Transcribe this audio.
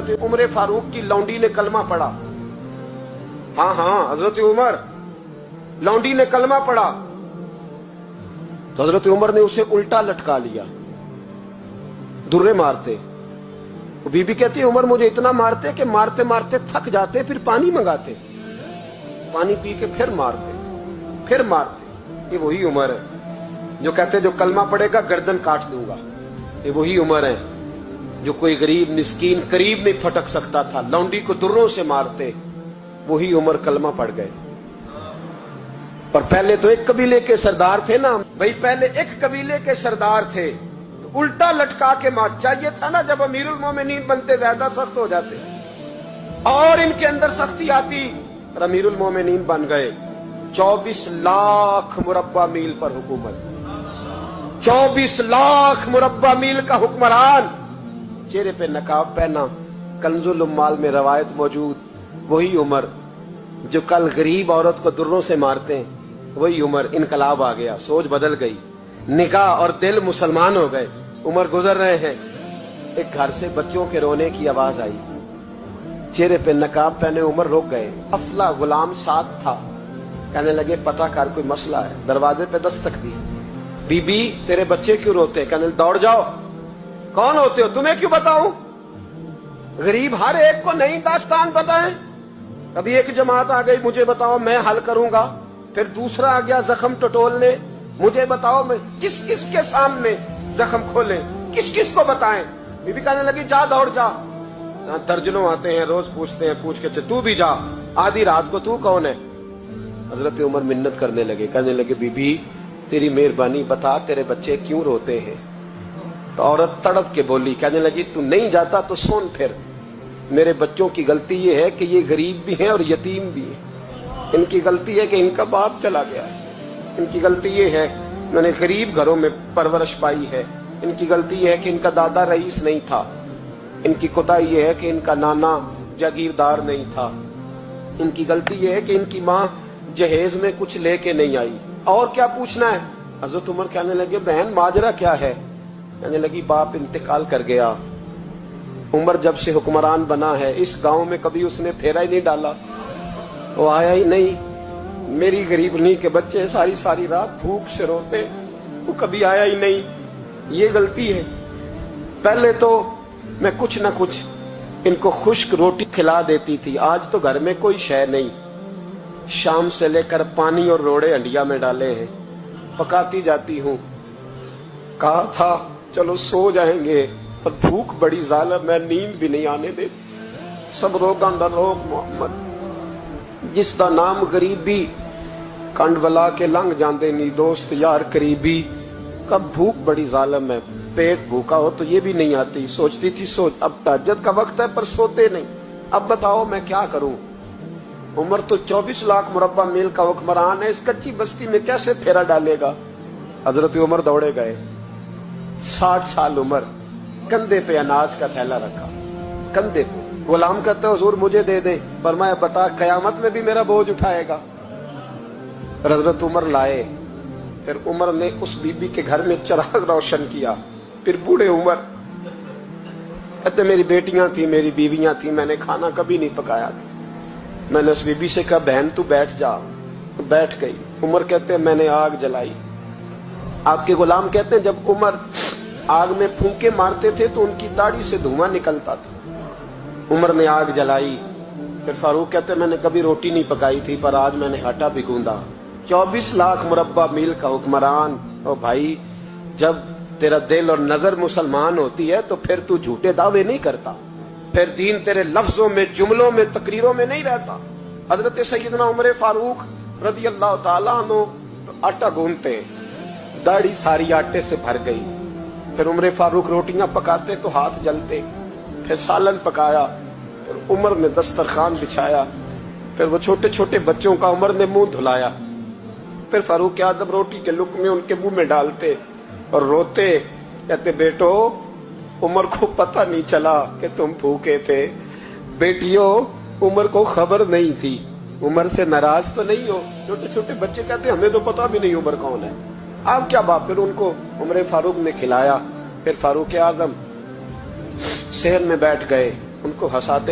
हजरत उमर फारूक की लौंडी ने कलमा पढ़ा। हाँ, हजरत उमर लौंडी ने कलमा पढ़ा तो हजरत उमर ने उसे उल्टा लटका लिया, दुर्रे मारते। बीबी कहती है उमर मुझे इतना मारते कि मारते मारते थक जाते, फिर पानी मंगाते, पानी पी के फिर मारते। ये वही उमर है जो कहते जो कलमा पड़ेगा गर्दन काट दूंगा। ये वही उमर है जो कोई गरीब मिस्कीन करीब नहीं फटक सकता था, लौंडी को दुर्रों से मारते। वही उमर कलमा पड़ गए। और पहले तो एक कबीले के सरदार थे ना भाई, पहले एक कबीले के सरदार थे, तो उल्टा लटका के मार। चाहिए था ना जब अमीरुल मोमिनीन बनते ज्यादा सख्त हो जाते और इनके अंदर सख्ती आती, और अमीरुल मोमिनीन बन गए। 24 लाख मुरब्बा मील पर हुकूमत, 24 लाख मुरब्बा मील का हुक्मरान, चेहरे पे नकाब पहना। कंजुल उम्माल में रवायत मौजूद, वही उमर जो कल गरीब औरत को दुर्रों से मारते हैं, वही उमर। इनकलाब आ गया, सोच बदल गई, निगाह और दिल मुसलमान हो गए। उमर गुजर रहे हैं, एक घर से बच्चों के रोने की आवाज आई, चेहरे पे नकाब पहने उमर रुक गए। अफला गुलाम साथ था, कहने लगे पता कर कोई मसला है। दरवाजे पे दस्तक दी, बीबी तेरे बच्चे क्यों रोते? कहने दौड़ जाओ, कौन होते हो, तुम्हें क्यों बताऊं? गरीब हर एक को नई दास्तान बताएं। अभी एक जमात आ गई, मुझे बताओ मैं हल करूंगा। फिर दूसरा आ गया जख्म टटोलने, मुझे बताओ मैं किस किस के सामने जख्म खोले, किस किस को बताएं। बीबी कहने लगी जा दौड़ जा, दर्जनों आते हैं रोज पूछते हैं, पूछ के तू भी जा, आधी रात को तू कौन है? हजरत उमर मिन्नत करने लगे, कहने लगे बीबी तेरी मेहरबानी बता तेरे बच्चे क्यों रोते हैं? तो औरत तड़प के बोली, कहने लगी तू नहीं जाता तो सुन, फिर मेरे बच्चों की गलती ये है कि ये गरीब भी हैं और यतीम भी हैं। इनकी गलती है कि इनका बाप चला गया है, इनकी गलती ये है मैंने गरीब घरों में परवरिश पाई है, इनकी गलती ये है कि इनका दादा रईस नहीं था, इनकी कोताही ये है कि इनका नाना जागीरदार नहीं था, इनकी गलती ये है कि इनकी माँ जहेज में कुछ लेके नहीं आई। और क्या पूछना है? हजरत उमर कहने लगे बहन माजरा क्या है? कहने लगी बाप इंतकाल कर गया, उमर जब से हुक्मरान बना है इस गांव में कभी उसने फेरा ही नहीं डाला, वो आया ही नहीं। मेरी गरीबनी के बच्चे सारी सारी रात भूख से रोते, वो कभी आया ही नहीं, ये गलती है। पहले तो मैं कुछ न कुछ इनको खुश्क रोटी खिला देती थी, आज तो घर में कोई शय नहीं। शाम से लेकर पानी और रोड़े हंडिया में डाले हैं, पकाती जाती हूँ। कहा था चलो सो जाएंगे, पर भूख बड़ी जालिम है, नींद भी नहीं आने दे। सब रोगां दा रोग मोहम्मद, जिस दा नाम गरीबी, कंड वला के लंघ जाते नी दोस्त यार करीबी। कब भूख बड़ी जालिम है, पेट भूखा हो तो ये भी नहीं आती। सोचती थी सोच, अब तहज्जुद का वक्त है पर सोते नहीं, अब बताओ मैं क्या करूं? उमर तो 24 लाख मुरब्बा मील का हुक्मरान है, इस कच्ची बस्ती में कैसे फेरा डालेगा? हजरत उमर दौड़े गए, 60 साल उम्र, कंधे पे अनाज का थैला रखा, कंधे पे। गुलाम कहते हुजूर मुझे दे दे, फरमाया बता कयामत में भी मेरा बोझ उठाएगा? हजरत उमर लाए, फिर उमर ने उस बीबी के घर में चिराग रोशन किया। फिर बूढ़े उमर कहते मेरी बेटियां थी, मेरी बीवियां थी, मैंने खाना कभी नहीं पकाया था। मैंने उस बीबी से कहा बहन तू बैठ जा, तो बैठ गई। उमर कहते मैंने आग जलाई। आपके गुलाम कहते हैं जब उमर आग में फूंके मारते थे तो उनकी दाढ़ी से धुआं निकलता था। उमर ने आग जलाई। फिर फारूक कहते मैंने कभी रोटी नहीं पकाई थी, पर आज मैंने आटा भी गूंदा। 24 लाख मुरब्बा मील का हुक्मरान। और भाई जब तेरा दिल और नजर मुसलमान होती है तो फिर तू झूठे दावे नहीं करता, फिर दीन तेरे लफ्जों में, जुमलों में, तकरीरों में नहीं रहता। हजरत सैयदना उमर फारूक रज़ी अल्लाह ताला अन्हु आटा गूंथते, दाढ़ी सारी आटे से भर गई। फिर उमर फारूक रोटियां पकाते तो हाथ जलते। फिर सालन पकाया, फिर उमर ने दस्तरखान बिछाया, फिर वो छोटे छोटे बच्चों का उमर ने मुंह धुलाया। फिर फारूक आदम रोटी के लुक़्मे उनके मुंह में डालते और रोते, कहते बेटो उमर को पता नहीं चला कि तुम भूखे थे। बेटियों उमर को खबर नहीं थी, उमर से नाराज तो नहीं हो? छोटे छोटे बच्चे कहते हमें तो पता भी नहीं उमर कौन है, आप क्या बात। फिर उनको उमर फारूक ने खिलाया। फिर फारूक आजम शहर में बैठ गए, उनको हंसाते